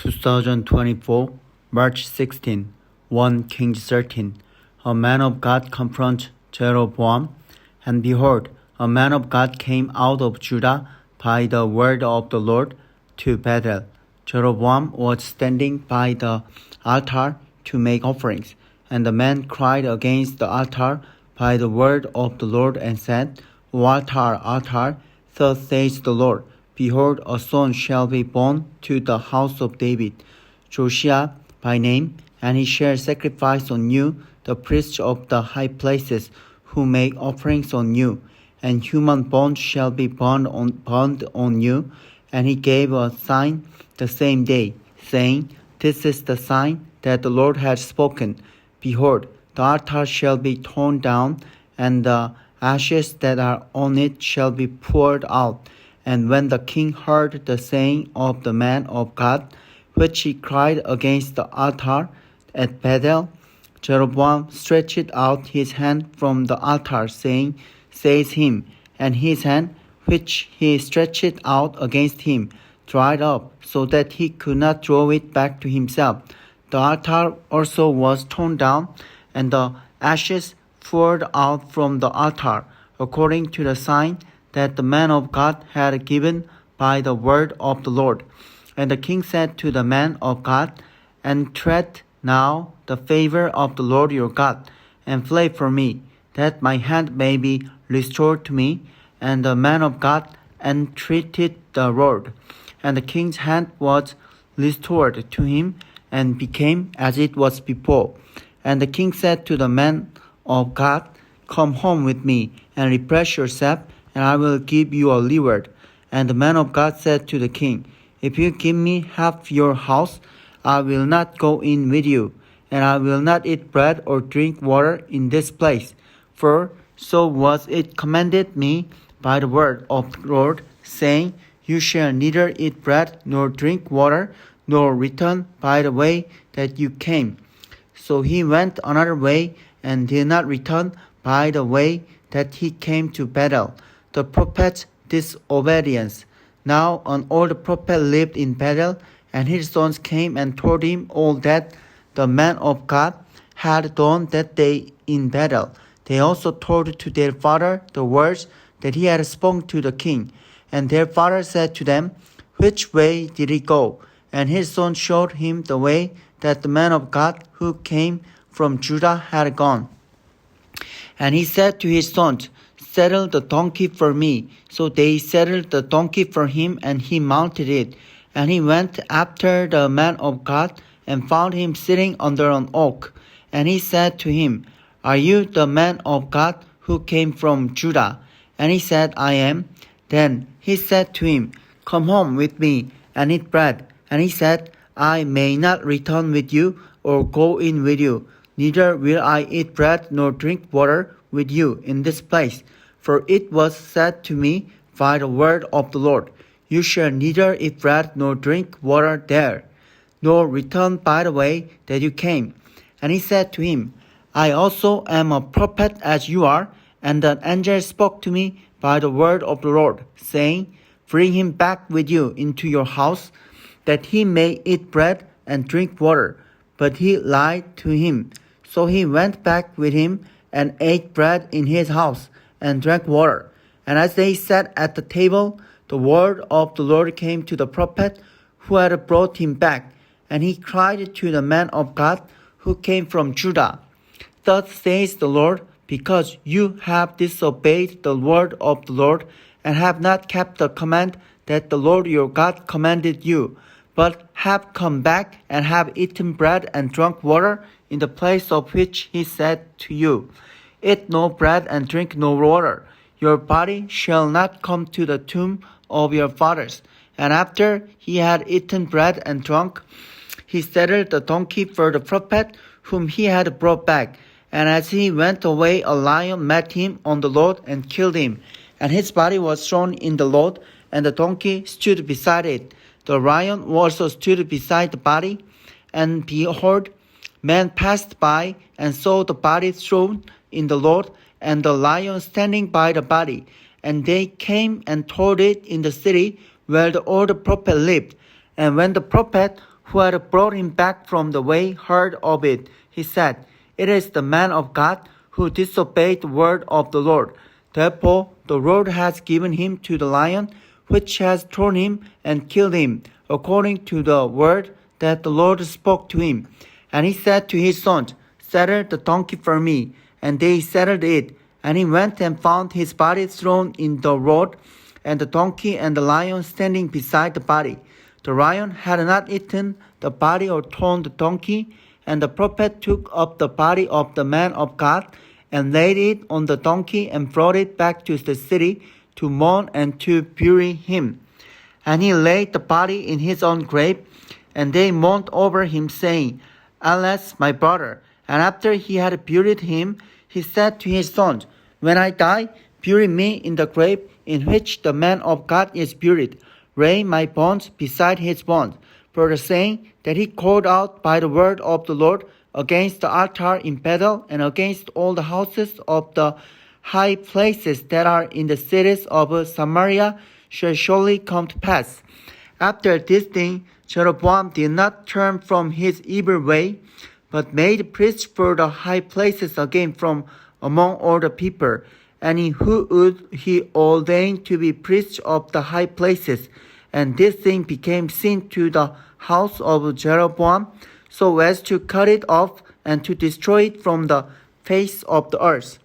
2024, March 16, 1 Kings 13. A man of God confronts Jeroboam, and behold, a man of God came out of Judah by the word of the Lord to Bethel. Jeroboam was standing by the altar to make offerings, and the man cried against the altar by the word of the Lord and said, O altar, altar, thus says the Lord, behold, a son shall be born to the house of David, Josiah by name, and he shall sacrifice on you the priests of the high places who make offerings on you, and human bones shall be burned on you. And he gave a sign the same day, saying, This is the sign that the Lord has spoken. Behold, the altar shall be torn down, and the ashes that are on it shall be poured out. And when the king heard the saying of the man of God, which he cried against the altar at Bethel, Jeroboam stretched out his hand from the altar, says him, and his hand, which he stretched out against him, dried up, so that he could not draw it back to himself. The altar also was torn down, and the ashes poured out from the altar, according to the sign that the man of God had given by the word of the Lord. And the king said to the man of God, Entreat now the favor of the Lord your God, and flee from me, that my hand may be restored to me. And the man of God entreated the Lord, and the king's hand was restored to him, and became as it was before. And the king said to the man of God, Come home with me, and refresh yourself, and I will give you a reward. And the man of God said to the king, If you give me half your house, I will not go in with you, and I will not eat bread or drink water in this place. For so was it commanded me by the word of the Lord, saying, You shall neither eat bread nor drink water, nor return by the way that you came. So he went another way, and did not return by the way that he came to Bethel. The prophet's disobedience. Now an old prophet lived in Bethel, and his sons came and told him all that the man of God had done that day in Bethel. They also told to their father the words that he had spoken to the king. And their father said to them, Which way did he go? And his son showed him the way that the man of God who came from Judah had gone. And he said to his sons, Saddle the donkey for me. So they saddled the donkey for him, and he mounted it. And he went after the man of God, and found him sitting under an oak. And he said to him, Are you the man of God who came from Judah? And he said, I am. Then he said to him, Come home with me, and eat bread. And he said, I may not return with you, or go in with you. Neither will I eat bread nor drink water with you in this place. For it was said to me by the word of the Lord, You shall neither eat bread nor drink water there, nor return by the way that you came. And he said to him, I also am a prophet as you are. And the angel spoke to me by the word of the Lord, saying, Bring him back with you into your house, that he may eat bread and drink water. But he lied to him. So he went back with him, and ate bread in his house, and drank water. And as they sat at the table, the word of the Lord came to the prophet who had brought him back. And he cried to the man of God who came from Judah, Thus says the Lord, because you have disobeyed the word of the Lord, and have not kept the command that the Lord your God commanded you, but have come back and have eaten bread and drunk water in the place of which he said to you, Eat no bread and drink no water. Your body shall not come to the tomb of your fathers. And after he had eaten bread and drunk, he saddled the donkey for the prophet whom he had brought back. And as he went away, a lion met him on the road and killed him. And his body was thrown in the road, and the donkey stood beside it. The lion also stood beside the body. And behold, men passed by and saw the body thrown in the road, and the lion standing by the body. And they came and told it in the city where the old prophet lived. And when the prophet who had brought him back from the way heard of it. He said, "It is the man of God who disobeyed the word of the Lord. Therefore the Lord has given him to the lion, which has torn him and killed him, according to the word that the Lord spoke to him." And he said to his sons, "Saddle the donkey for me." And they saddled it. And he went and found his body thrown in the road, and the donkey and the lion standing beside the body. The lion had not eaten the body or torn the donkey. And the prophet took up the body of the man of God, and laid it on the donkey, and brought it back to the city to mourn and to bury him. And he laid the body in his own grave, and they mourned over him, saying, "Alas, my brother." And after he had buried him, he said to his sons, "When I die, bury me in the grave in which the man of God is buried. Lay my bones beside his bones." For the saying that he called out by the word of the Lord against the altar in Bethel, and against all the houses of the high places that are in the cities of Samaria, shall surely come to pass. After this thing, Jeroboam did not turn from his evil way, but made priests for the high places again from among all the people. And who would he ordain to be priests of the high places? And this thing became sin to the house of Jeroboam, so as to cut it off and to destroy it from the face of the earth.